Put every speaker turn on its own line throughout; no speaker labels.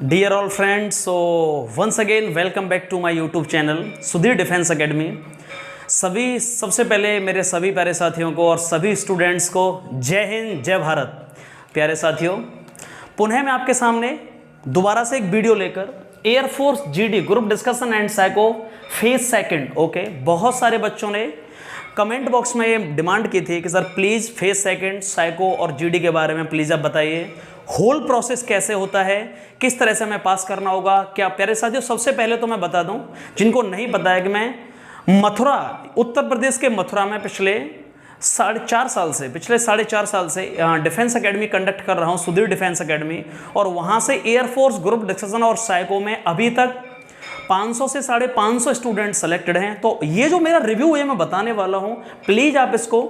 Dear all friends, so once again welcome back to my YouTube channel Sudhir defence academy. सबसे पहले मेरे सभी प्यारे साथियों को और सभी स्टूडेंट्स को जय हिंद जय भारत। प्यारे साथियों, पुनः मैं आपके सामने दोबारा से एक वीडियो लेकर air force GD group discussion and psycho phase second. Okay, बहुत सारे बच्चों ने कमेंट बॉक्स में ये डिमांड की थी कि sir please phase second psycho और जीडी के बारे में प्लीज़ आप बताइए, होल प्रोसेस कैसे होता है, किस तरह से हमें पास करना होगा क्या। प्यारे साथियों, सबसे पहले तो मैं बता दूं जिनको नहीं पता है कि मैं मथुरा, उत्तर प्रदेश के मथुरा में पिछले साढ़े चार साल से डिफेंस एकेडमी कंडक्ट कर रहा हूं, सुधीर डिफेंस एकेडमी। और वहां से एयरफोर्स ग्रुप डिस्कशन और साइको में अभी तक 500 से 550 स्टूडेंट सेलेक्टेड हैं। तो ये जो मेरा रिव्यू है मैं बताने वाला हूं, प्लीज़ आप इसको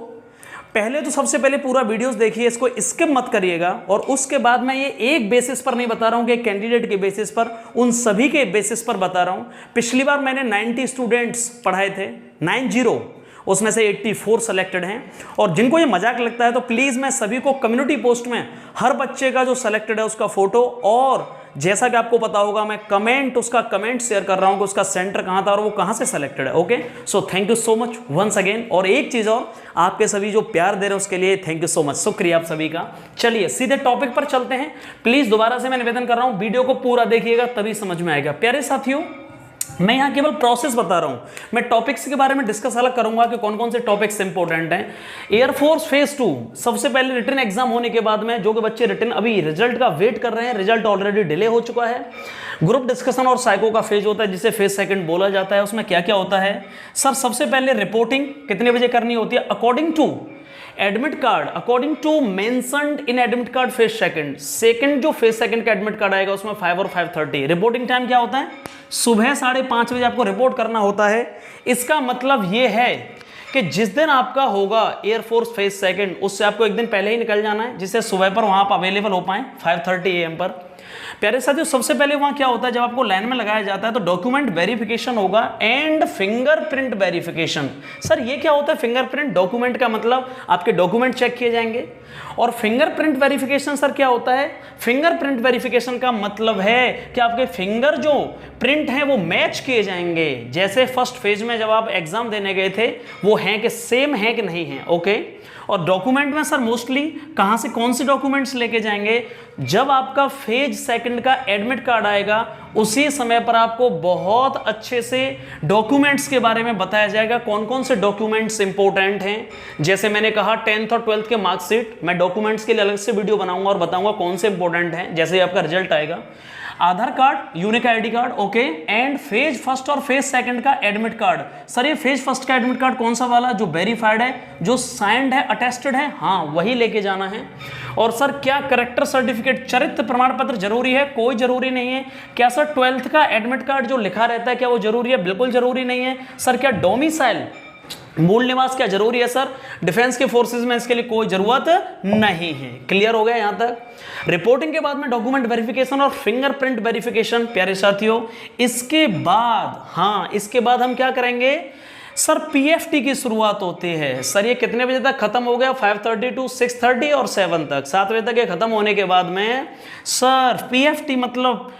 पहले तो सबसे पहले पूरा वीडियोस देखिए, इसको स्किप मत करिएगा। और उसके बाद मैं ये एक बेसिस पर नहीं बता रहा हूँ कि कैंडिडेट के बेसिस पर, उन सभी के बेसिस पर बता रहा हूँ। पिछली बार मैंने 90 स्टूडेंट्स पढ़ाए थे, 90, उसमें से 84 सेलेक्टेड हैं। और जिनको ये मजाक लगता है तो प्लीज़ मैं सभी को कम्युनिटी पोस्ट में हर बच्चे का जो सेलेक्टेड है उसका फोटो, और जैसा कि आपको पता होगा मैं उसका कमेंट शेयर कर रहा हूं कि उसका सेंटर कहां था और वो कहां से सेलेक्टेड है। Okay, so thank you so much once again. और एक चीज़ और, आपके सभी जो प्यार दे रहे हैं उसके लिए थैंक यू सो मच, शुक्रिया आप सभी का। चलिए सीधे टॉपिक पर चलते हैं। प्लीज़ दोबारा से मैं निवेदन कर रहा हूं, वीडियो को पूरा देखिएगा तभी समझ में आएगा। प्यारे साथियों, मैं यहाँ केवल प्रोसेस बता रहा हूँ, मैं टॉपिक्स के बारे में डिस्कस अलग करूंगा कि कौन कौन से टॉपिक्स इंपॉर्टेंट हैं। एयरफोर्स फेज 2, सबसे पहले रिटन एग्जाम होने के बाद में जो कि बच्चे रिटन अभी रिजल्ट का वेट कर रहे हैं, रिजल्ट ऑलरेडी डिले हो चुका है। ग्रुप डिस्कशन और साइको का फेज होता है जिसे फेज सेकंड बोला जाता है। उसमें क्या क्या होता है सर? सबसे पहले रिपोर्टिंग कितने बजे करनी होती है? According to admit card, according to mentioned in admit card phase second जो फेज सेकंड का एडमिट कार्ड आएगा उसमें 5 और 5:30। रिपोर्टिंग टाइम क्या होता है? सुबह 5:30 बजे आपको रिपोर्ट करना होता है। इसका मतलब ये है कि जिस दिन आपका होगा एयरफोर्स फेज सेकंड, उससे आपको एक दिन पहले ही निकल जाना है जिससे सुबह पर वहां पर अवेलेबल हो पाए 5:30 AM पर। प्यारे साथियों, सबसे पहले वहां क्या होता है, जब आपको लाइन में लगाया जाता है तो डॉक्यूमेंट वेरिफिकेशन होगा एंड फिंगरप्रिंट वेरिफिकेशन। सर ये क्या होता है फिंगरप्रिंट? डॉक्यूमेंट का मतलब आपके डॉक्यूमेंट चेक किए जाएंगे। और फिंगरप्रिंट वेरिफिकेशन सर क्या होता है? फिंगरप्रिंट वेरिफिकेशन का मतलब है कि आपके फिंगर जो प्रिंट हैं वो मैच किए जाएंगे, जैसे फर्स्ट फेज में जब आप एग्जाम देने गए थे वो हैं कि सेम है कि नहीं है। ओके, और डॉक्यूमेंट में सर मोस्टली कहां से कौन से डॉक्यूमेंट्स लेके जाएंगे? जब आपका फेज सेकंड का एडमिट कार्ड आएगा उसी समय पर आपको बहुत अच्छे से डॉक्यूमेंट्स के बारे में बताया जाएगा, कौन कौन से डॉक्यूमेंट्स इंपॉर्टेंट हैं। जैसे मैंने कहा 10th और 12th के मार्कशीट, मैं डॉक्यूमेंट्स के लिए अलग से वीडियो बनाऊंगा और बताऊंगा कौन से इंपॉर्टेंट हैं जैसे आपका रिजल्ट आएगा। Aadhaar card, unique ID card, okay, and phase first और फेज सेकंड का एडमिट कार्ड। सर ये फेज फर्स्ट का एडमिट कार्ड कौन सा वाला? जो वेरीफाइड है, जो साइंड है, अटेस्टेड है, हाँ वही लेके जाना है। और सर क्या करेक्टर सर्टिफिकेट, चरित्र प्रमाण पत्र जरूरी है? कोई जरूरी नहीं है। क्या सर 12th का एडमिट कार्ड जो लिखा रहता है क्या वो जरूरी है? बिल्कुल जरूरी नहीं है। सर क्या डोमिसाइल, मूल निवास क्या जरूरी है? सर डिफेंस के फोर्सेस में इसके लिए कोई जरूरत नहीं है। क्लियर हो गया यहां तक? रिपोर्टिंग के बाद में डॉक्यूमेंट वेरिफिकेशन और फिंगरप्रिंट वेरिफिकेशन। प्यारे साथियों, इसके बाद हम क्या करेंगे सर? पीएफटी की शुरुआत होती है। सर ये कितने बजे तक खत्म हो गया? 5:30 to 6:30 और 7 तक, 7 बजे तक ये खत्म होने के बाद में सर पीएफटी मतलब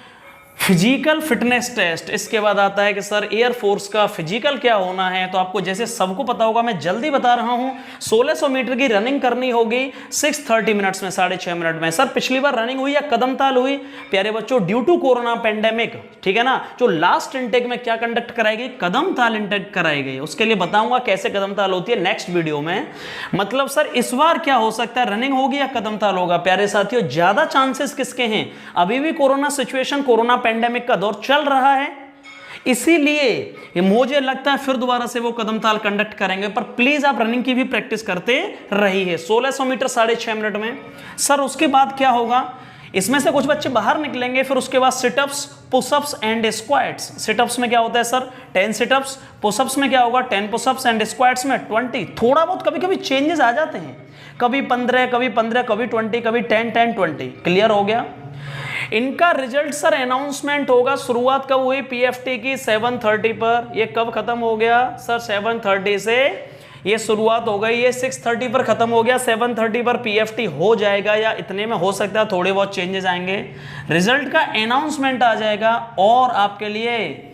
फिजिकल फिटनेस टेस्ट। इसके बाद आता है कि सर एयरफोर्स का फिजिकल क्या होना है। तो आपको जैसे सबको पता होगा, मैं जल्दी बता रहा हूं, 1600 मीटर की रनिंग करनी होगी 6:30 मिनट्स में, 6.5 मिनट में। सर पिछली बार रनिंग हुई या कदम ताल हुई? प्यारे बच्चों, ड्यू टू कोरोना पेंडेमिक, ठीक है ना, जो लास्ट इनटेक में क्या कंडक्ट कराई गई? कदम ताल इनटेक कराई गई। उसके लिए बताऊंगा कैसे कदम ताल होती है नेक्स्ट वीडियो में। मतलब सर इस बार क्या हो सकता है, रनिंग होगी या कदम ताल होगा? प्यारे साथियों, ज्यादा चांसेस किसके हैं? अभी भी कोरोना सिचुएशन, कोरोना पेंडेमिक का दौर चल रहा है, इसीलिए मुझे लगता है फिर दोबारा से वो कदम ताल कंडक्ट करेंगे। पर प्लीज आप रनिंग की भी प्रैक्टिस करते रहिए। 1600 मीटर 6.5 मिनट में। सर उसके बाद क्या होगा? इसमें से कुछ बच्चे बाहर निकलेंगे, फिर उसके बाद sit-ups, pushups and squats. Sit-ups में क्या होता है सर? 10 सिटअप्स। पुशअप्स में क्या होगा? 10 पुशअप्स एंड स्क्वाट्स में 20। थोड़ा बहुत कभी कभी चेंजेस आ जाते हैं, कभी 15, कभी 20, कभी 10, 20। क्लियर हो गया? इनका रिजल्ट सर अनाउंसमेंट होगा, शुरुआत कब हुई पीएफटी की? 7:30 पर। ये कब खत्म हो गया सर? 7:30 से ये शुरुआत हो गई, ये 6:30 पर खत्म हो गया, 7:30 पर पीएफटी हो जाएगा या इतने में हो सकता है थोड़े बहुत चेंजेस आएंगे, रिजल्ट का अनाउंसमेंट आ जाएगा और आपके लिए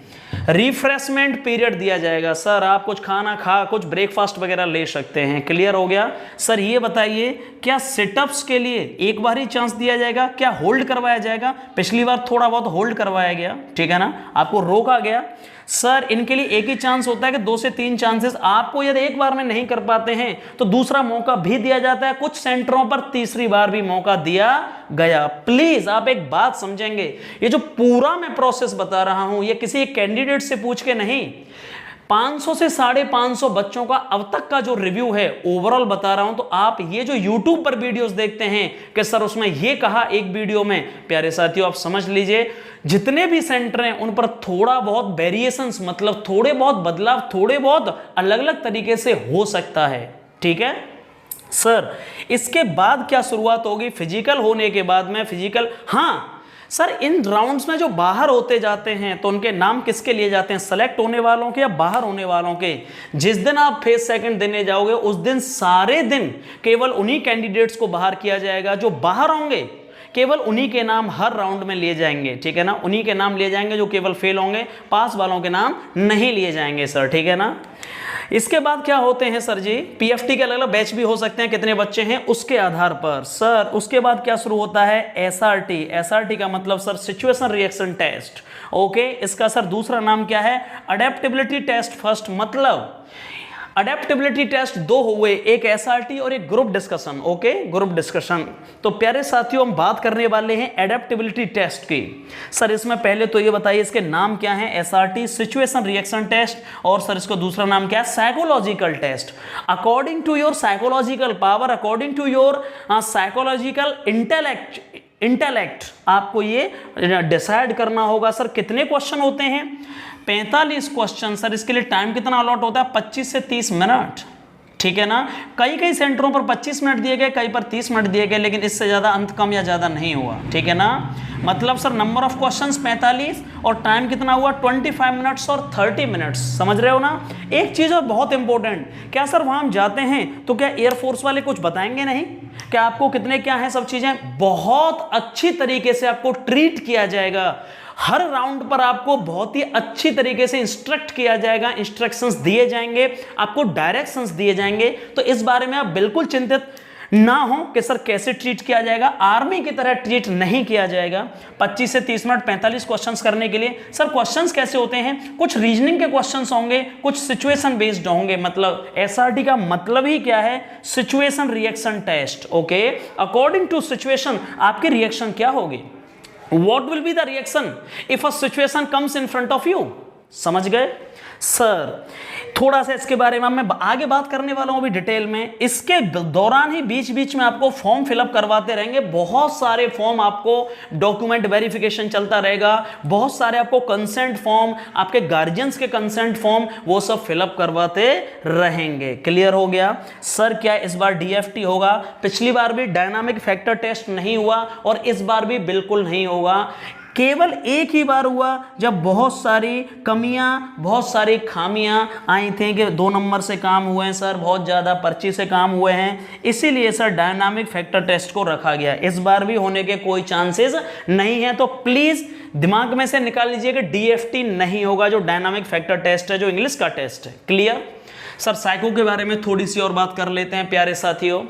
रिफ्रेशमेंट पीरियड दिया जाएगा। सर आप कुछ खाना खा कुछ ब्रेकफास्ट वगैरह ले सकते हैं। क्लियर हो गया? सर ये बताइए क्या सिटअप्स के लिए एक बार ही चांस दिया जाएगा, क्या होल्ड करवाया जाएगा? पिछली बार थोड़ा बहुत होल्ड करवाया गया, ठीक है ना, आपको रोका गया। सर इनके लिए एक ही चांस होता है कि 2 से 3 चांसेस, आपको यदि एक बार में नहीं कर पाते हैं तो दूसरा मौका भी दिया जाता है, कुछ सेंटरों पर तीसरी बार भी मौका दिया गया। प्लीज आप एक बात समझेंगे, ये जो पूरा मैं प्रोसेस बता रहा हूं ये किसी एक कैंडिडेट से पूछ के नहीं, 500 से 550 बच्चों का अब तक का जो रिव्यू है ओवरऑल बता रहा हूं। तो आप ये जो YouTube पर वीडियोस देखते हैं कि सर उसमें ये कहा एक वीडियो में, प्यारे साथियों आप समझ लीजिए जितने भी सेंटर हैं उन पर थोड़ा बहुत वेरिएशंस, मतलब थोड़े बहुत बदलाव, थोड़े बहुत अलग अलग तरीके से हो सकता है, ठीक है सर। इसके बाद क्या शुरुआत होगी? फिजिकल होने के बाद में फिजिकल, हाँ सर इन राउंड्स में जो बाहर होते जाते हैं तो उनके नाम किसके लिए जाते हैं? सेलेक्ट होने वालों के या बाहर होने वालों के? जिस दिन आप फेस सेकंड देने जाओगे उस दिन सारे दिन केवल उन्हीं कैंडिडेट्स को बाहर किया जाएगा, जो बाहर होंगे केवल उन्हीं के नाम हर राउंड में लिए जाएंगे, ठीक है ना, उन्हीं के नाम लिए जाएंगे। जो केवल फेल होंगे, पास वालों के नाम नहीं लिए जाएंगे सर, ठीक है ना। इसके बाद क्या होते हैं सर जी? पीएफटी के अलग अलग बैच भी हो सकते हैं, कितने बच्चे हैं उसके आधार पर। सर उसके बाद क्या शुरू होता है? एसआरटी। एसआरटी का मतलब sir situation reaction test, okay. इसका सर दूसरा नाम क्या है? अडेप्टेबिलिटी टेस्ट फर्स्ट, मतलब अडेप्टेबिलिटी टेस्ट 2 हुए, एक एसआरटी और एक group discussion, okay, group discussion. तो प्यारे साथियों हम बात करने वाले हैं एडेप्टेबिलिटी टेस्ट की। सर इसमें पहले तो ये बताइए इसके नाम क्या हैं? एसआरटी सिचुएशन रिएक्शन टेस्ट, और सर इसका दूसरा नाम क्या है? Psychological test. According to your psychological power, according to your psychological intellect आपको ये डिसाइड करना होगा सर कितने क्वेश्चन होते हैं? 45 क्वेश्चन। सर इसके लिए टाइम कितना अलॉट होता है? 25 से 30 मिनट, ठीक है ना। कई सेंटरों पर 25 मिनट दिए गए, कई पर 30 मिनट दिए गए, लेकिन इससे ज़्यादा अंत कम या ज़्यादा नहीं हुआ, ठीक है ना। मतलब सर नंबर ऑफ क्वेश्चंस 45 और टाइम कितना हुआ? 25 मिनट्स और 30 मिनट्स, समझ रहे हो ना। एक चीज़ और बहुत इंपॉर्टेंट, क्या सर वहाँ हम जाते हैं तो क्या एयरफोर्स वाले कुछ बताएंगे नहीं? क्या आपको कितने क्या है सब चीज़ें बहुत अच्छी तरीके से आपको ट्रीट किया जाएगा। हर राउंड पर आपको बहुत ही अच्छी तरीके से इंस्ट्रक्ट किया जाएगा, इंस्ट्रक्शंस दिए जाएंगे, आपको डायरेक्शंस दिए जाएंगे। तो इस बारे में आप बिल्कुल चिंतित ना हो कि सर कैसे ट्रीट किया जाएगा। आर्मी की तरह ट्रीट नहीं किया जाएगा। 25 से 30 मिनट 45 क्वेश्चंस करने के लिए। सर क्वेश्चंस कैसे होते हैं? कुछ रीजनिंग के क्वेश्चंस होंगे, कुछ सिचुएशन बेस्ड होंगे। मतलब एसआरटी का मतलब ही क्या है? Situation reaction test, okay. According to situation आपकी रिएक्शन क्या होगी? What will be the reaction if a situation comes in front of you? समझ गए सर? थोड़ा सा इसके बारे में मैं आगे बात करने वाला हूं अभी डिटेल में। इसके दौरान ही बीच बीच में आपको फॉर्म फिलअप करवाते रहेंगे, बहुत सारे फॉर्म आपको, डॉक्यूमेंट वेरिफिकेशन चलता रहेगा, बहुत सारे आपको कंसेंट फॉर्म, आपके गार्जियंस के कंसेंट फॉर्म, वो सब फिलअप करवाते रहेंगे। क्लियर हो गया सर? क्या इस बार डीएफटी होगा? पिछली बार भी डायनामिक फैक्टर टेस्ट नहीं हुआ और इस बार भी बिल्कुल नहीं होगा। केवल एक ही बार हुआ जब बहुत सारी कमियां, बहुत सारी खामियां आई थी कि 2 नंबर से काम हुए हैं सर, बहुत ज़्यादा पर्ची से काम हुए हैं, इसीलिए सर डायनामिक फैक्टर टेस्ट को रखा गया। इस बार भी होने के कोई चांसेस नहीं है। तो प्लीज़ दिमाग में से निकाल लीजिए कि डीएफटी नहीं होगा, जो डायनामिक फैक्टर टेस्ट है, जो इंग्लिश का टेस्ट है। Clear sir? साइको के बारे में थोड़ी सी और बात कर लेते हैं प्यारे साथियों,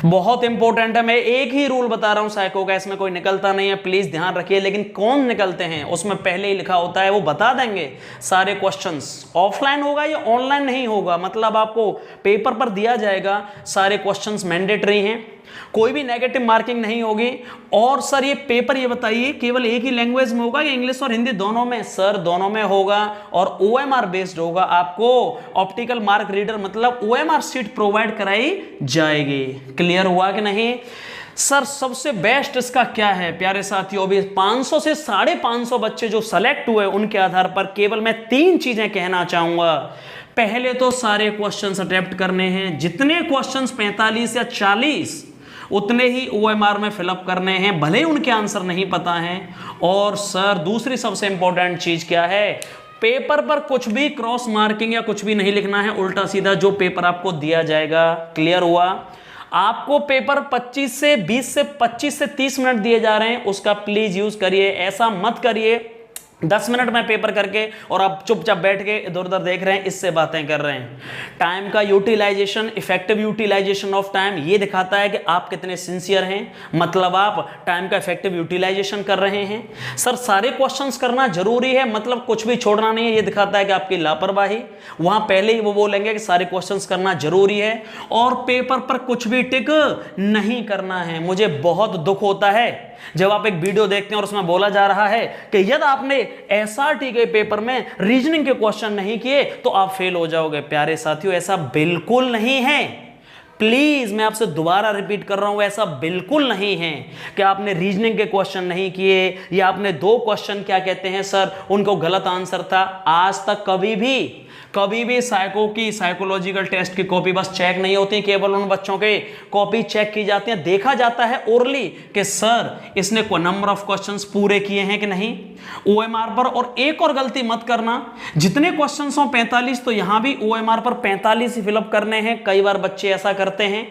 बहुत इंपॉर्टेंट है। मैं एक ही रूल बता रहा हूं साइको का, इसमें कोई निकलता नहीं है, प्लीज ध्यान रखिए। लेकिन कौन निकलते हैं उसमें पहले ही लिखा होता है, वो बता देंगे सारे क्वेश्चंस। ऑफलाइन होगा या ऑनलाइन नहीं होगा, मतलब आपको पेपर पर दिया जाएगा, सारे क्वेश्चंस मैंडेटरी हैं, कोई भी नेगेटिव मार्किंग नहीं होगी। और सर ये पेपर ये बताइए केवल एक ही लैंग्वेज में होगा या इंग्लिश और हिंदी दोनों में? सर दोनों में होगा और ओएमआर बेस्ड होगा। आपको ऑप्टिकल मार्क रीडर मतलब ओएमआर शीट प्रोवाइड कराई जाएगी। क्लियर हुआ कि नहीं सर? सबसे बेस्ट इसका क्या है प्यारे साथियों? अभी 500 से 550 बच्चे जो सेलेक्ट हुए उनके आधार पर केवल मैं 3 चीजें कहना चाहूंगा। पहले तो सारे क्वेश्चंस अटेम्प्ट करने हैं, जितने क्वेश्चंस 45 या 40 उतने ही ओएमआर में फिलअप करने हैं, भले ही उनके आंसर नहीं पता हैं। और सर दूसरी सबसे इंपॉर्टेंट चीज क्या है? पेपर पर कुछ भी क्रॉस मार्किंग या कुछ भी नहीं लिखना है, उल्टा सीधा जो पेपर आपको दिया जाएगा। क्लियर हुआ? आपको पेपर 25 से 25 से 30 मिनट दिए जा रहे हैं, उसका प्लीज यूज करिए। ऐसा मत करिए 10 मिनट में पेपर करके और आप चुपचाप बैठ के इधर उधर देख रहे हैं, इससे बातें कर रहे हैं। टाइम का utilisation, effective utilisation of time, ये दिखाता है कि आप कितने सिंसियर हैं, मतलब आप टाइम का इफेक्टिव यूटिलाइजेशन कर रहे हैं। सर सारे क्वेश्चंस करना जरूरी है, मतलब कुछ भी छोड़ना नहीं है, ये दिखाता है कि आपकी लापरवाही। वहां पहले ही वो बोलेंगे कि सारे क्वेश्चंस करना जरूरी है और पेपर पर कुछ भी टिक नहीं करना है। मुझे बहुत दुख होता है जब आप एक वीडियो देखते हैं और उसमें बोला जा रहा है कि यदि आपने एसआरटी के पेपर में रीजनिंग के क्वेश्चन नहीं किए तो आप फेल हो जाओगे। प्यारे साथियों, ऐसा बिल्कुल नहीं है। प्लीज मैं आपसे दोबारा रिपीट कर रहा हूं, ऐसा बिल्कुल नहीं है कि आपने रीजनिंग के क्वेश्चन नहीं किए या आपने 2 क्वेश्चन क्या कहते हैं सर उनको गलत आंसर था। आज तक कभी भी साइकोलॉजिकल टेस्ट की कॉपी बस चेक नहीं होती, केवल उन बच्चों के कॉपी चेक की जाती है। देखा जाता है ओरली कि सर इसने को नंबर ऑफ क्वेश्चंस पूरे किए हैं कि नहीं ओएमआर पर। और एक और गलती मत करना, जितने क्वेश्चंस हो 45 तो यहां भी ओएमआर पर 45 ही फिलअप करने हैं। कई बार बच्चे ऐसा करते हैं,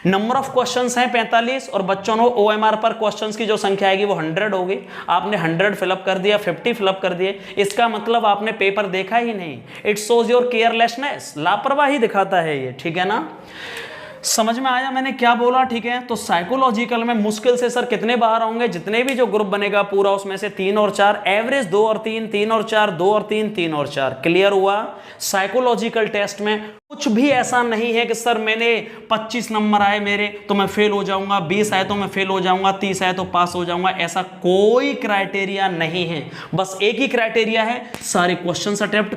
नंबर ऑफ क्वेश्चंस हैं 45 और बच्चों ने ओएमआर पर क्वेश्चंस की जो संख्या आएगी वो 100 होगी। आपने 100 फिलअप कर दिया, 50 फिलअप कर दिए, इसका मतलब आपने पेपर देखा ही नहीं। इट शोज योर केयरलेसनेस, लापरवाही दिखाता है ये, ठीक है ना। समझ में आया मैंने क्या बोला? ठीक है, तो साइकोलॉजिकल में मुश्किल से सर कितने बाहर होंगे, जितने भी जो ग्रुप बनेगा पूरा उसमें से 3 और 4, एवरेज 2 और 3, 3 और 4, 2 और 3, 3 और 4। क्लियर हुआ? साइकोलॉजिकल टेस्ट में कुछ भी ऐसा नहीं है कि सर मैंने 25 नंबर आए मेरे तो मैं फेल हो जाऊंगा, 20 आए तो मैं फेल हो जाऊंगा, 30 आए तो पास हो जाऊंगा। ऐसा कोई क्राइटेरिया नहीं है। बस एक ही क्राइटेरिया है, सारे क्वेश्चंस अटेम्प्ट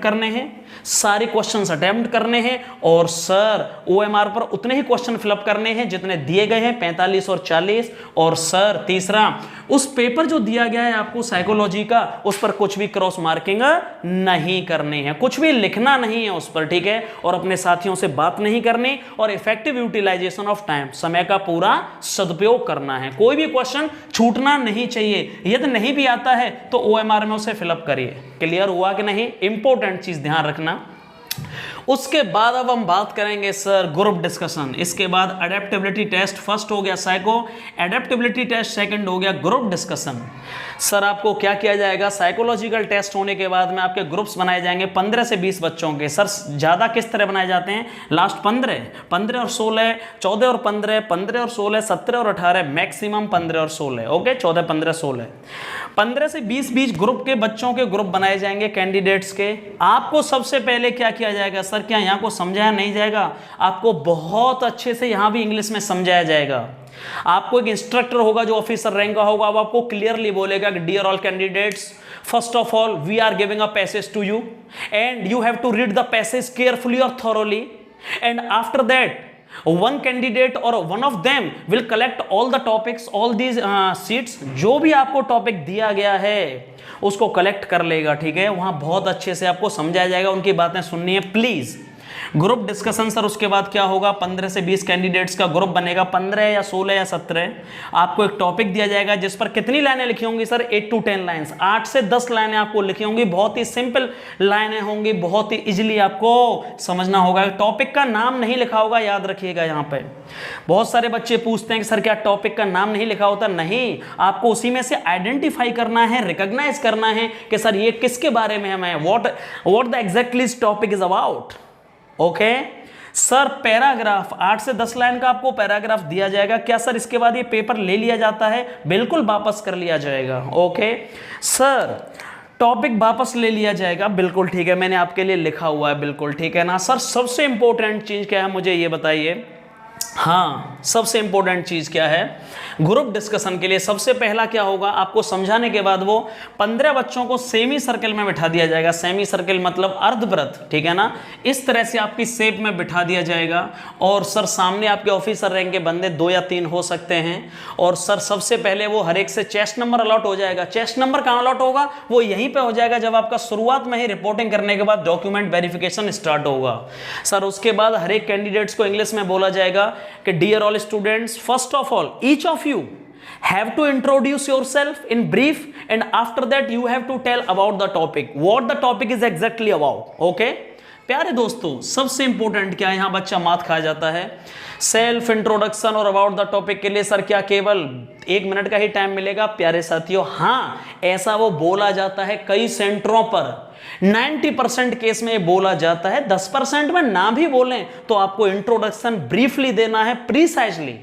करने हैं और सर ओएमआर पर उतने ही क्वेश्चन फिलअप करने हैं जितने दिए गए हैं, 45 और 40। और सर तीसरा, उस पेपर जो दिया गया है आपको साइकोलॉजी का, उस पर कुछ भी क्रॉस मार्किंग नहीं करनी है, कुछ भी लिखना नहीं है उस पर, ठीक है। और अपने साथियों से बात नहीं करनी और इफेक्टिव यूटिलाइजेशन ऑफ टाइम, समय का पूरा सदुपयोग करना है। कोई भी क्वेश्चन छूटना नहीं चाहिए। यदि नहीं भी आता है तो ओएमआर में उसे फिलअप करिए। क्लियर हुआ कि नहीं? इंपॉर्टेंट चीज ध्यान रखना। उसके बाद अब हम बात करेंगे सर ग्रुप डिस्कशन। इसके बाद एडेप्टेबिलिटी टेस्ट फर्स्ट हो गया, साइको एडेप्टेबिलिटी टेस्ट सेकंड हो गया, ग्रुप डिस्कशन। सर आपको क्या किया जाएगा, साइकोलॉजिकल टेस्ट होने के बाद में आपके ग्रुप्स बनाए जाएंगे 15 से 20 बच्चों के। सर ज़्यादा किस तरह बनाए जाते हैं, लास्ट 15 और 16, 14 और 15, 15 और 16, 17 और 18, मैक्सिमम 15 और 16। ओके, 14, 15, 16, 15 से 20 ग्रुप के बच्चों के ग्रुप बनाए जाएंगे कैंडिडेट्स के। आपको सबसे पहले क्या किया जाएगा, सर क्या यहाँ को समझाया नहीं जाएगा? आपको बहुत अच्छे से यहाँ भी इंग्लिश में समझाया जाएगा। आपको एक इंस्ट्रक्टर होगा जो ऑफिसर रैंक का होगा, वो आपको क्लियरली बोलेगा कि dear all candidates, first of all we are giving a passage to you and you have to read the passage carefully और thoroughly, and after that one candidate or one of them will collect all the topics, all these sheets। जो भी आपको topic दिया गया है उसको collect कर लेगा, ठीक है। वहां बहुत अच्छे से आपको समझाया जाएगा, उनकी बातें सुननी है प्लीज। ग्रुप डिस्कशन सर उसके बाद क्या होगा, 15 से 20 कैंडिडेट्स का ग्रुप बनेगा, 15 या 16 या 17। आपको एक टॉपिक दिया जाएगा जिस पर कितनी लाइनें लिखी होंगी सर, 8 to 10 लाइन्स, 8 से 10 लाइनें आपको लिखी होंगी। बहुत ही सिंपल लाइनें होंगी, बहुत ही इजीली आपको समझना होगा। टॉपिक का नाम नहीं लिखा होगा, याद रखिएगा। यहाँ पे बहुत सारे बच्चे पूछते हैं कि सर क्या टॉपिक का नाम नहीं लिखा होता? नहीं, आपको उसी में से आइडेंटिफाई करना है, रिकॉग्नाइज करना है कि सर ये किसके बारे में है, what the exactly topic is about. Okay sir, paragraph 8 से 10 लाइन का आपको पैराग्राफ दिया जाएगा। क्या सर इसके बाद ये पेपर ले लिया जाता है? बिल्कुल वापस कर लिया जाएगा। ओके सर, टॉपिक वापस ले लिया जाएगा, बिल्कुल ठीक है, मैंने आपके लिए लिखा हुआ है, बिल्कुल ठीक है ना। सर सबसे इंपॉर्टेंट चीज क्या है मुझे ये बताइए। हाँ, सबसे इंपॉर्टेंट चीज क्या है ग्रुप डिस्कशन के लिए? सबसे पहला क्या होगा, आपको समझाने के बाद वो 15 बच्चों को सेमी सर्कल में बिठा दिया जाएगा। सेमी सर्कल मतलब अर्धवृत्त, ठीक है ना। इस तरह से आपकी शेप में बिठा दिया जाएगा। और सर सामने आपके ऑफिसर रैंक के बंदे 2 या 3 हो सकते हैं। और सर सबसे पहले वो हर एक से चेस्ट नंबर अलॉट हो जाएगा। चेस्ट नंबर कहाँ अलॉट होगा? वो यहीं पर हो जाएगा जब आपका शुरुआत में ही रिपोर्टिंग करने के बाद डॉक्यूमेंट वेरिफिकेशन स्टार्ट होगा। सर उसके बाद हर एक कैंडिडेट्स को इंग्लिश में बोला जाएगा कि dear all students, first of all each of you have to introduce yourself in brief, and after that you have to tell about the topic, what the topic is exactly about. Okay, प्यारे दोस्तों, सबसे important क्या यहां बच्चा मात खा जाता है, सेल्फ इंट्रोडक्शन और अबाउट द टॉपिक के लिए सर क्या केवल 1 मिनट का ही टाइम मिलेगा? प्यारे साथियों, हाँ, ऐसा वो बोला जाता है कई सेंटरों पर, 90% केस में बोला जाता है। 10% में ना भी बोलें तो आपको इंट्रोडक्शन ब्रीफली देना है, precisely.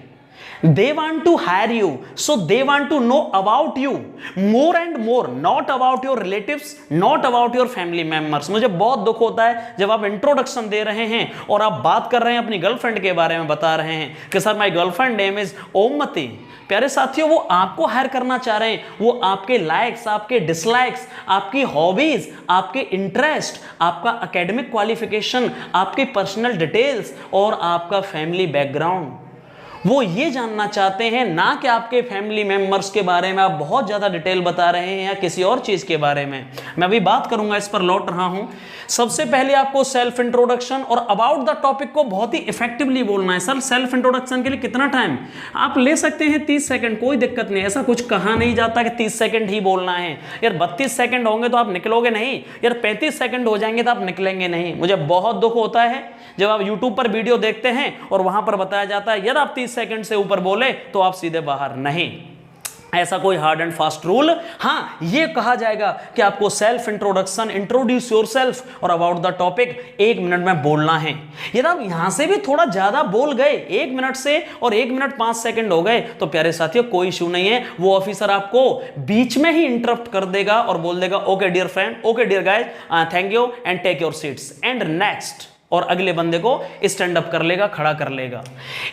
They want to hire you, so they want to know about you more and more, not about your relatives, not about your family members। मुझे बहुत दुख होता है जब आप इंट्रोडक्शन दे रहे हैं और आप बात कर रहे हैं अपनी गर्लफ्रेंड के बारे में, बता रहे हैं कि sir my girlfriend name is ओमती। प्यारे साथियों, वो आपको हायर करना चाह रहे हैं, वो आपके लाइक्स, आपके डिसलाइक्स, आपकी हॉबीज, आपके इंटरेस्ट, आपका एकेडमिक क्वालिफिकेशन, आपकी पर्सनल डिटेल्स और आपका फैमिली बैकग्राउंड, वो ये जानना चाहते हैं, ना कि आपके फैमिली मेंबर्स के बारे में आप बहुत ज़्यादा डिटेल बता रहे हैं या किसी और चीज़ के बारे में। मैं अभी बात करूंगा, इस पर लौट रहा हूं। सबसे पहले आपको सेल्फ इंट्रोडक्शन और अबाउट द टॉपिक को बहुत ही इफेक्टिवली बोलना है। सर सेल्फ इंट्रोडक्शन के लिए कितना टाइम? आप ले सकते हैं 30 सेकंड, कोई दिक्कत नहीं। ऐसा कुछ कहा नहीं जाता कि 30 सेकंड ही बोलना है। यार 32 सेकंड होंगे तो आप निकलोगे नहीं, यार 35 सेकंड हो जाएंगे तो आप निकलेंगे नहीं। मुझे बहुत दुख होता है जब आप YouTube पर वीडियो देखते हैं और वहां पर बताया जाता है यार आप 30 सेकंड से ऊपर बोले तो आप सीधे बाहर। नहीं, ऐसा कोई हार्ड एंड फास्ट रूल। हाँ, ये कहा जाएगा कि आपको सेल्फ इंट्रोडक्शन, इंट्रोड्यूस योरसेल्फ और अबाउट द टॉपिक 1 मिनट में बोलना है। यदि आप यहां से भी थोड़ा ज्यादा बोल गए 1 मिनट से और 1 मिनट 5 सेकंड हो गए तो प्यारे साथियों कोई इशू नहीं है। वो ऑफिसर आपको बीच में ही इंटरप्ट कर देगा और बोल देगा okay dear friend, okay dear guys, thank you and take your seats and next, और अगले बंदे को स्टैंड अप कर लेगा, खड़ा कर लेगा।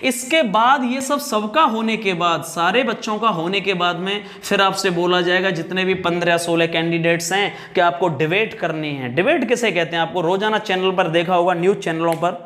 इसके बाद ये सब सबका होने के बाद, सारे बच्चों का होने के बाद में फिर आपसे बोला जाएगा जितने भी 15-16 कैंडिडेट्स हैं कि आपको डिबेट करनी है। डिबेट किसे कहते हैं? आपको रोजाना चैनल पर देखा होगा, न्यूज चैनलों पर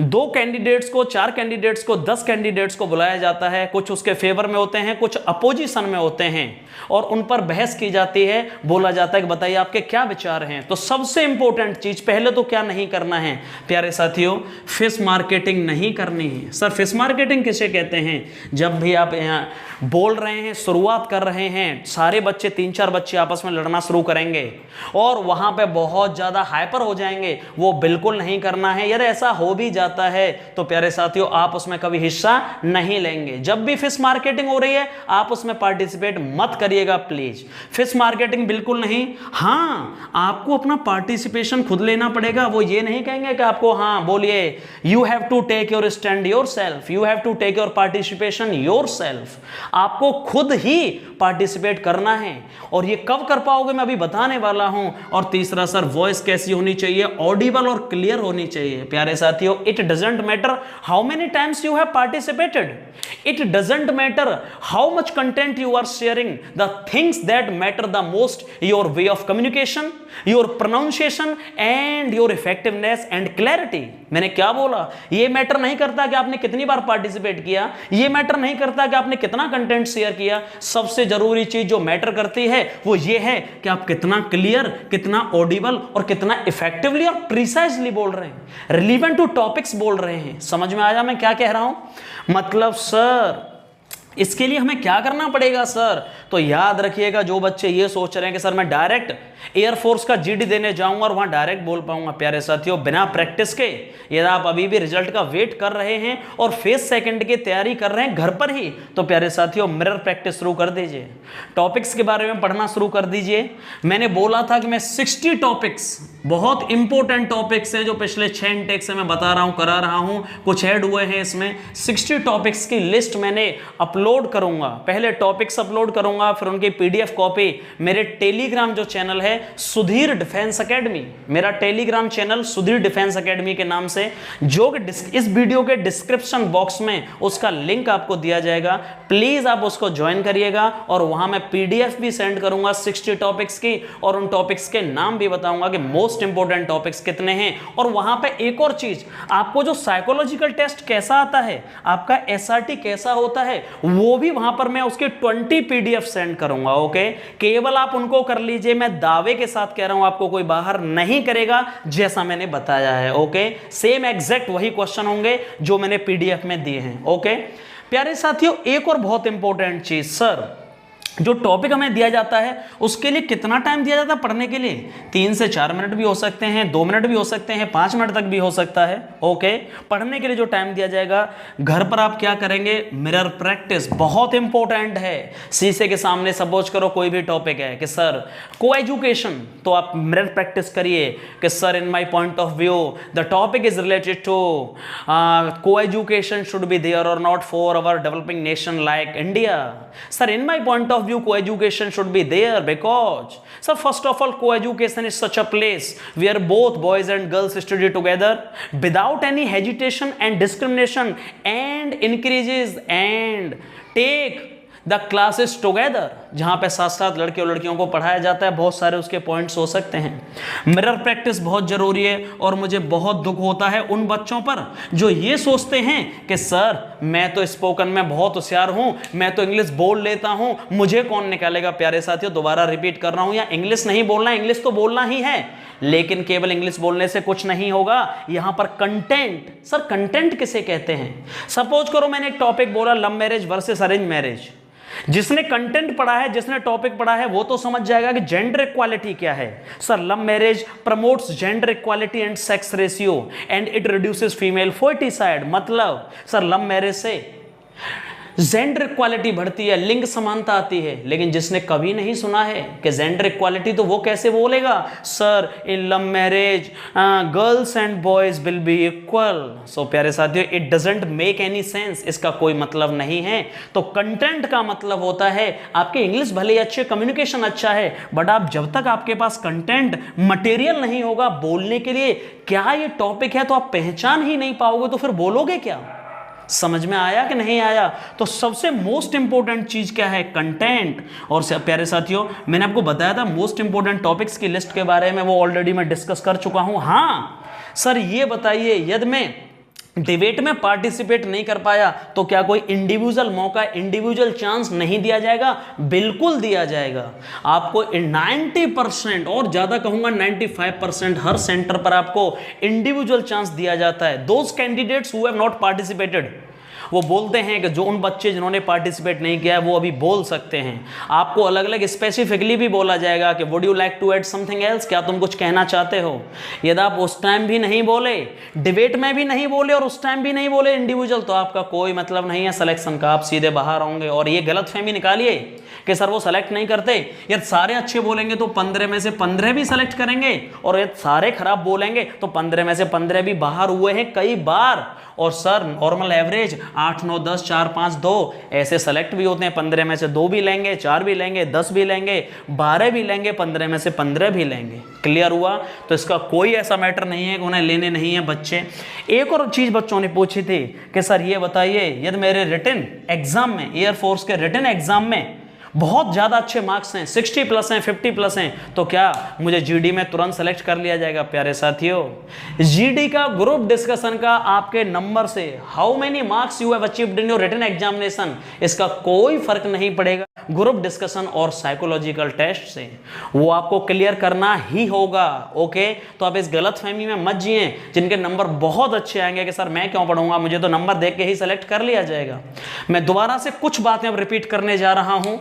2 कैंडिडेट्स को, 4 कैंडिडेट्स को, 10 कैंडिडेट्स को बुलाया जाता है। कुछ उसके फेवर में होते हैं, कुछ अपोजिशन में होते हैं और उन पर बहस की जाती है। बोला जाता है कि बताइए आपके क्या विचार हैं। तो सबसे इंपॉर्टेंट चीज पहले तो क्या नहीं करना है प्यारे साथियों? फिश मार्केटिंग नहीं करनी है। सर फिश मार्केटिंग किसे कहते हैं? जब भी आप यहाँ बोल रहे हैं, शुरुआत कर रहे हैं, सारे बच्चे 3-4 बच्चे आपस में लड़ना शुरू करेंगे और वहां पे बहुत ज्यादा हाइपर हो जाएंगे, वो बिल्कुल नहीं करना है। यदि ऐसा हो भी जाता है तो प्यारे साथियों आप उसमें कभी हिस्सा नहीं लेंगे। जब भी फिश मार्केटिंग हो रही है आप उसमें पार्टिसिपेट मत करिएगा प्लीज। फिश मार्केटिंग बिल्कुल नहीं। हाँ, आपको अपना पार्टिसिपेशन खुद लेना पड़ेगा। वो ये नहीं कहेंगे कि आपको हाँ बोलिए, you have to take your stand yourself, you have to take your participation yourself. आपको खुद ही पार्टिसिपेट करना है और ये कब कर पाओगे मैं अभी बताने वाला हूं। और तीसरा सर वॉइस कैसी होनी चाहिए? ऑडिबल और क्लियर होनी चाहिए। प्यारे साथियों, it doesn't matter how many times you have participated, it doesn't matter how much content you are sharing, the things that matter the most your way of communication, your pronunciation and your effectiveness and clarity. मैंने क्या बोला? ये matter नहीं करता कि आपने कितनी बार participate किया, ये मैटर नहीं करता कि आपने कितना कंटेंट शेयर किया। सबसे जरूरी चीज जो मैटर करती है वो ये है कि आप कितना क्लियर, कितना ऑडिबल और कितना इफेक्टिवली और प्रिसाइजली बोल रहे हैं, रिलेवेंट टू टॉपिक्स बोल रहे हैं। समझ में आया मैं क्या कह रहा हूं? मतलब सर इसके लिए हमें क्या करना पड़ेगा सर? तो याद रखिएगा, जो बच्चे ये सोच रहे हैं कि सर मैं डायरेक्ट एयरफोर्स का जीडी देने जाऊंगा और वहां डायरेक्ट बोल पाऊंगा, प्यारे साथियों बिना प्रैक्टिस के, यदि आप अभी भी रिजल्ट का वेट कर रहे हैं और फेस सेकंड की तैयारी कर रहे हैं घर पर ही, तो प्यारे साथियों मिरर प्रैक्टिस शुरू कर दीजिए, टॉपिक्स के बारे में पढ़ना शुरू कर दीजिए। मैंने बोला था कि मैं 60 टॉपिक्स, बहुत इंपॉर्टेंट टॉपिक्स हैं जो पिछले 6 इंटेक से मैं बता रहा हूं, करा रहा हूं, कुछ ऐड हुए हैं इसमें। 60 टॉपिक्स की लिस्ट मैंने अपलोड करूंगा। पहले टॉपिक्स अपलोड करूंगा, फिर उनकी पीडीएफ कॉपी मेरे टेलीग्राम जो चैनल है सुधीर डिफेंस एकेडमी, मेरा Telegram channel Sudhir defence academy के नाम से, जो कि इस वीडियो के डिस्क्रिप्शन बॉक्स में उसका लिंक आपको दिया जाएगा। प्लीज आप उसको ज्वाइन करिएगा और वहां मैं पीडीएफ भी सेंड करूंगा 60 टॉपिक्स की, और उन टॉपिक्स के नाम भी बताऊंगा कि मोस्ट इंपोर्टेंट टॉपिक्स कितने हैं। और वहां पे एक और चीज, आपको जो साइकोलॉजिकल टेस्ट कैसा आता है, आपका एसआरटी कैसा होता है, वो भी वहां पर मैं उसके 20 पीडीएफ सेंड करूंगा। ओके, केवल आप उनको कर लीजिए। मैं दावे के साथ कह रहा हूं, आपको कोई बाहर नहीं करेगा जैसा मैंने बताया है। ओके, सेम एग्जैक्ट वही क्वेश्चन होंगे जो मैंने पीडीएफ में दिए हैं। ओके, प्यारे साथियों एक और बहुत इंपॉर्टेंट चीज, सर जो टॉपिक हमें दिया जाता है उसके लिए कितना टाइम दिया जाता है पढ़ने के लिए? 3 से 4 मिनट भी हो सकते हैं, 2 मिनट भी हो सकते हैं, 5 मिनट तक भी हो सकता है। ओके, पढ़ने के लिए जो टाइम दिया जाएगा, घर पर आप क्या करेंगे? मिरर प्रैक्टिस बहुत इंपॉर्टेंट है। शीशे के सामने सपोज करो कोई भी टॉपिक है कि सर को एजुकेशन, तो आप मिरर प्रैक्टिस करिए कि sir in my point of view the topic is related to co-education should be there और not for our developing nation like India. Sir in my point of view co-education should be there because sir first of all co-education is such a place where both boys and girls study together without any hesitation and discrimination and increases and take the classes together, जहाँ पे साथ साथ लड़के और लड़कियों को पढ़ाया जाता है। बहुत सारे उसके पॉइंट्स हो सकते हैं। मिरर प्रैक्टिस बहुत ज़रूरी है और मुझे बहुत दुख होता है उन बच्चों पर जो ये सोचते हैं कि सर मैं तो स्पोकन में बहुत होशियार हूँ, मैं तो इंग्लिश बोल लेता हूँ, मुझे कौन निकालेगा। प्यारे साथियों दोबारा रिपीट कर रहा हूँ, या इंग्लिश नहीं बोलना, इंग्लिश तो बोलना ही है, लेकिन केवल इंग्लिश बोलने से कुछ नहीं होगा। यहां पर कंटेंट, सर कंटेंट किसे कहते हैं? सपोज करो मैंने एक टॉपिक बोला love marriage versus arrange marriage, जिसने कंटेंट पढ़ा है, जिसने टॉपिक पढ़ा है, वो तो समझ जाएगा कि जेंडर इक्वालिटी क्या है। Sir love marriage promotes gender equality and sex ratio and it reduces female foeticide. मतलब सर लव मैरिज से जेंडर इक्वालिटी बढ़ती है, लिंग समानता आती है। लेकिन जिसने कभी नहीं सुना है कि जेंडर इक्वालिटी, तो वो कैसे बोलेगा sir in love marriage girls and boys will be equal. So प्यारे साथियों it doesn't make any sense, इसका कोई मतलब नहीं है। तो कंटेंट का मतलब होता है आपके इंग्लिश भले ही अच्छे, कम्युनिकेशन अच्छा है, बट आप जब तक आपके पास कंटेंट मटेरियल नहीं होगा बोलने के लिए, क्या ये टॉपिक है, तो आप पहचान ही नहीं पाओगे, तो फिर बोलोगे क्या? समझ में आया कि नहीं आया? तो सबसे मोस्ट इंपॉर्टेंट चीज क्या है? कंटेंट। और प्यारे साथियों मैंने आपको बताया था मोस्ट इंपॉर्टेंट टॉपिक्स की लिस्ट के बारे में, वो ऑलरेडी मैं डिस्कस कर चुका हूं। हाँ सर ये बताइए, यदि मैं डिबेट में पार्टिसिपेट नहीं कर पाया तो क्या कोई इंडिविजुअल मौका, इंडिविजुअल चांस नहीं दिया जाएगा? बिल्कुल दिया जाएगा। आपको 90% और ज्यादा कहूंगा 95% हर सेंटर पर आपको इंडिविजुअल चांस दिया जाता है। Those candidates who have not participated, वो बोलते हैं कि जो उन बच्चे जिन्होंने पार्टिसिपेट नहीं किया है वो अभी बोल सकते हैं। आपको अलग अलग स्पेसिफिकली भी बोला जाएगा कि would you like to add something else, क्या तुम कुछ कहना चाहते हो? यदि आप उस टाइम भी नहीं बोले, डिबेट में भी नहीं बोले और उस टाइम भी नहीं बोले इंडिविजुअल, तो आपका कोई मतलब नहीं है सिलेक्शन का, आप सीधे बाहर होंगे। और ये गलतफहमी निकालिए कि सर वो सेलेक्ट नहीं करते, यदि सारे अच्छे बोलेंगे तो 15 में से 15 भी सेलेक्ट करेंगे, और यदि सारे खराब बोलेंगे तो 15 में से 15 भी बाहर हुए हैं कई बार। और सर नॉर्मल एवरेज 8, 9, 10, 4, 5, 2 ऐसे सेलेक्ट भी होते हैं। 15 में से 2 भी लेंगे, 4 भी लेंगे, 10 भी लेंगे, 12 भी लेंगे, 15 में से 15 भी लेंगे। क्लियर हुआ? तो इसका कोई ऐसा मैटर नहीं है कि उन्हें लेने नहीं है बच्चे। एक और चीज बच्चों ने पूछी थी कि सर ये बताइए, यदि मेरे रिटन एग्जाम में, एयरफोर्स के रिटन एग्जाम में बहुत ज़्यादा अच्छे मार्क्स हैं, 60 प्लस हैं, 50 प्लस हैं, तो क्या मुझे जीडी में तुरंत सेलेक्ट कर लिया जाएगा? प्यारे साथियों जीडी का ग्रुप डिस्कशन का आपके नंबर से, how many marks you have achieved in your written examination, इसका कोई फर्क नहीं पड़ेगा ग्रुप डिस्कशन और साइकोलॉजिकल टेस्ट से। वो आपको क्लियर करना ही होगा। ओके, तो आप इस गलत फहमी में मत जिए जिनके नंबर बहुत अच्छे आएंगे कि सर मैं क्यों पढ़ूंगा, मुझे तो नंबर देख के ही सेलेक्ट कर लिया जाएगा। मैं दोबारा से कुछ बातें अब रिपीट करने जा रहा हूं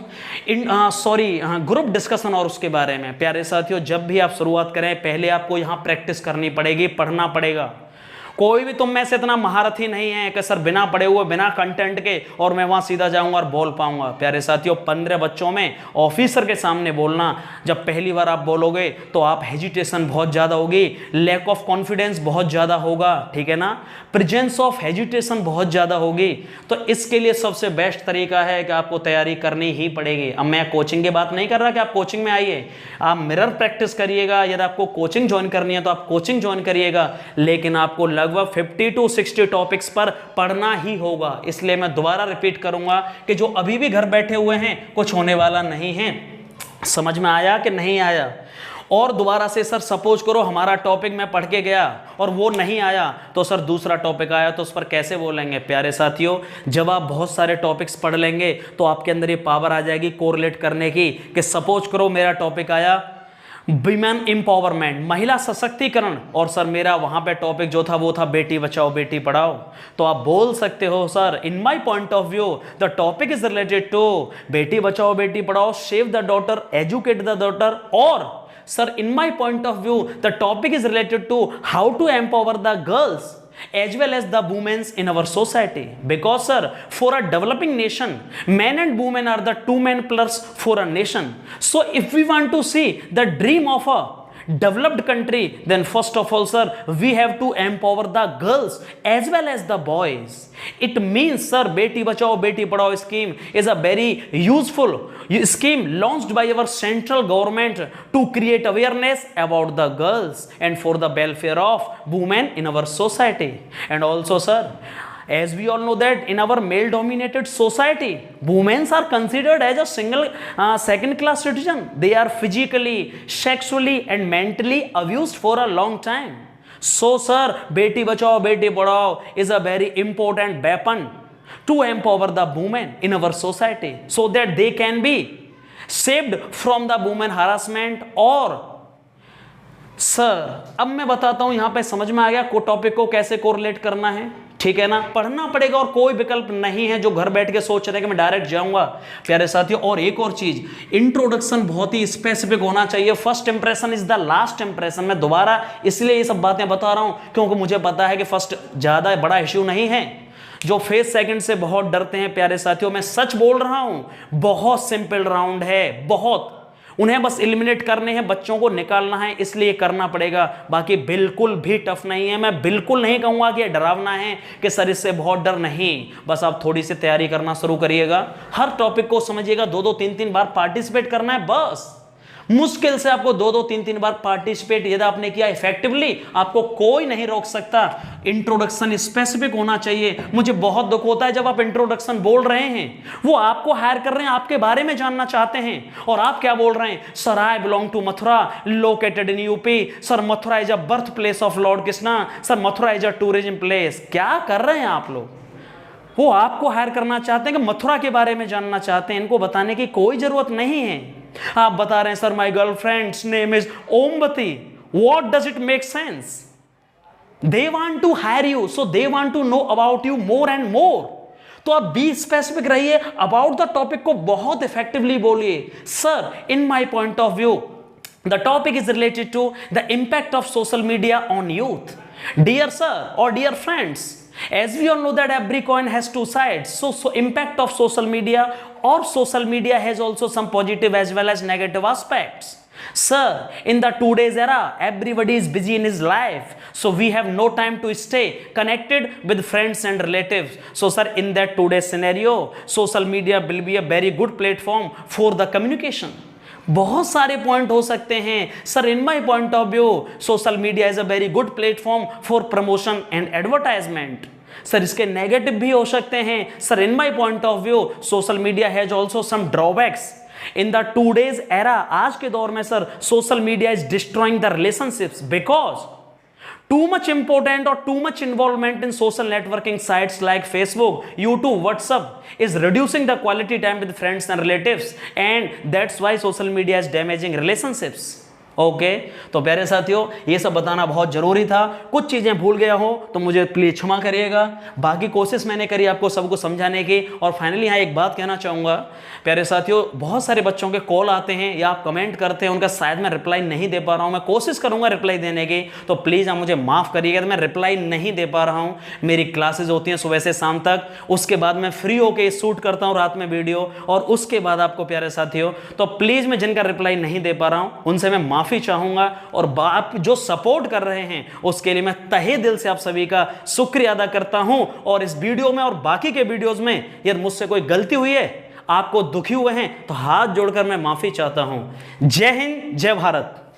ग्रुप डिस्कशन और उसके बारे में। प्यारे साथियों जब भी आप शुरुआत करें पहले आपको यहां प्रैक्टिस करनी पड़ेगी, पढ़ना पड़ेगा। कोई भी तुम में से इतना महारथी नहीं है कि सर बिना पढ़े हुए, बिना कंटेंट के और मैं वहां सीधा जाऊंगा और बोल पाऊंगा। प्यारे साथियों 15 बच्चों में ऑफिसर के सामने बोलना, जब पहली बार आप बोलोगे तो आप हेजिटेशन बहुत ज़्यादा होगी, लैक ऑफ कॉन्फिडेंस बहुत ज़्यादा होगा, ठीक है ना, प्रेजेंस ऑफ हेजिटेशन बहुत ज़्यादा होगी। तो इसके लिए सबसे बेस्ट तरीका है कि आपको तैयारी करनी ही पड़ेगी। अब मैं कोचिंग की बात नहीं कर रहा कि आप कोचिंग में आइए, आप मिरर प्रैक्टिस करिएगा। यदि आपको कोचिंग ज्वाइन करनी है तो आप कोचिंग ज्वाइन करिएगा, लेकिन आपको लगभग 50 to 60 टॉपिक्स पर पढ़ना ही होगा। इसलिए मैं दोबारा रिपीट करूंगा कि जो अभी भी घर बैठे हुए हैं कुछ होने वाला नहीं है। समझ में आया कि नहीं आया? और दोबारा से सर सपोज करो हमारा टॉपिक मैं पढ़ के गया और वो नहीं आया, तो सर दूसरा टॉपिक आया तो उस पर कैसे बोलेंगे? प्यारे साथियों जब आप बहुत सारे टॉपिक्स पढ़ लेंगे तो आपके अंदर ये पावर आ जाएगी कोरिलेट करने की, कि सपोज करो मेरा टॉपिक आया विमेन एम्पावरमेंट, महिला सशक्तिकरण, और सर मेरा वहां पे टॉपिक जो था वो था बेटी बचाओ बेटी पढ़ाओ। तो आप बोल सकते हो sir in my point of view the topic is related to बेटी बचाओ बेटी पढ़ाओ, save the daughter, educate the daughter, और sir in my point of view the topic is related to how to empower the girls as well as the women in our society, because sir for a developing nation men and women are the two main pillars for a nation. So if we want to see the dream of a developed country, then first of all sir we have to empower the girls as well as the boys. It means sir beti bachao beti padhao scheme is a very useful scheme launched by our central government to create awareness about the girls and for the welfare of women in our society. And also sir, as we all know that in our male dominated society women are considered as a second class citizen. They are physically, sexually and mentally abused for a long time. So sir beti bachao beti padhao is a very important weapon to empower the women in our society so that they can be saved from the women harassment. और sir अब मैं बताता हूं, यहां पे समझ में आ गया को टॉपिक को कैसे कोरिलेट करना है, ठीक है ना। पढ़ना पड़ेगा और कोई विकल्प नहीं है जो घर बैठ के सोच रहे हैं कि मैं डायरेक्ट जाऊंगा प्यारे साथियों। और एक और चीज, इंट्रोडक्शन बहुत ही स्पेसिफिक होना चाहिए। First impression is the last impression. मैं दोबारा इसलिए ये सब बातें बता रहा हूं क्योंकि मुझे पता है कि फर्स्ट ज्यादा बड़ा इश्यू नहीं है। जो फेस सेकंड से बहुत डरते हैं प्यारे साथियों, मैं सच बोल रहा हूं, बहुत सिंपल राउंड है, बहुत उन्हें बस एलिमिनेट करने हैं, बच्चों को निकालना है, इसलिए करना पड़ेगा। बाकी बिल्कुल भी टफ नहीं है। मैं बिल्कुल नहीं कहूंगा कि डरावना है कि सर इससे बहुत डर नहीं, बस आप थोड़ी सी तैयारी करना शुरू करिएगा। हर टॉपिक को समझिएगा, 2-2 3-3 बार पार्टिसिपेट करना है बस। मुश्किल से आपको 2-2 3-3 बार पार्टिसिपेट यदि आपने किया इफेक्टिवली, आपको कोई नहीं रोक सकता। इंट्रोडक्शन स्पेसिफिक होना चाहिए। मुझे बहुत दुख होता है जब आप इंट्रोडक्शन बोल रहे हैं, वो आपको हायर कर रहे हैं, आपके बारे में जानना चाहते हैं, और आप क्या बोल रहे हैं, sir I belong to Mathura located in UP, sir Mathura is a birth place of lord Krishna, sir Mathura is a tourism place. क्या कर रहे हैं आप लोग? वो आपको हायर करना चाहते हैं कि मथुरा के बारे में जानना चाहते हैं, इनको बताने की कोई जरूरत नहीं है। आप बता रहे हैं sir my girlfriend's name is Omvati, what does it make sense? They want to hire you, so they want to know about you more and more. तो आप बी स्पेसिफिक रहिए, अबाउट द टॉपिक को बहुत इफेक्टिवली बोलिए। Sir in my point of view the topic is related to the impact of social media on youth. Dear sir और dear friends, as we all know that every coin has two sides, so impact of social media or social media has also some positive as well as negative aspects. Sir, in the today's era everybody is busy in his life, so we have no time to stay connected with friends and relatives. So sir, in that today's scenario social media will be a very good platform for the communication. बहुत सारे point हो सकते हैं sir. In my point of view social media is a very good platform for promotion and advertisement. Sir इसके negative भी हो सकते हैं। Sir in my point of view social media has also some drawbacks. In the today's era, आज के दौर में sir social media is destroying the relationships because too much important or too much involvement in social networking sites like Facebook, YouTube, WhatsApp is reducing the quality time with friends and relatives, and that's why social media is damaging relationships. Okay तो प्यारे साथियों, ये सब बताना बहुत जरूरी था। कुछ चीजें भूल गया हो तो मुझे प्लीज क्षमा करिएगा। बाकी कोशिश मैंने करी आपको सबको समझाने की। और फाइनली यहाँ एक बात कहना चाहूँगा प्यारे साथियों, बहुत सारे बच्चों के कॉल आते हैं या आप कमेंट करते हैं, उनका शायद मैं रिप्लाई नहीं दे पा रहा हूँ। मैं कोशिश करूँगा रिप्लाई देने की, तो प्लीज़ आप मुझे माफ़ करिएगा, मैं रिप्लाई नहीं दे पा रहा हूँ। मेरी क्लासेज होती हैं सुबह से शाम तक, उसके बाद मैं फ्री होकर शूट करता हूँ रात में वीडियो, और उसके बाद आपको प्यारे साथियों, तो प्लीज़ मैं जिनका रिप्लाई नहीं दे पा रहा हूँ उनसे मैं माफ़ी चाहूँगा। और आप जो सपोर्ट कर रहे हैं उसके लिए मैं तहे दिल से आप सभी का शुक्रिया अदा करता हूँ। और इस वीडियो में और बाकी के वीडियोज़ में यदि मुझसे कोई गलती हुई है, आपको दुखी हुए हैं, तो हाथ जोड़कर मैं माफ़ी चाहता हूँ। जय हिंद, जय भारत।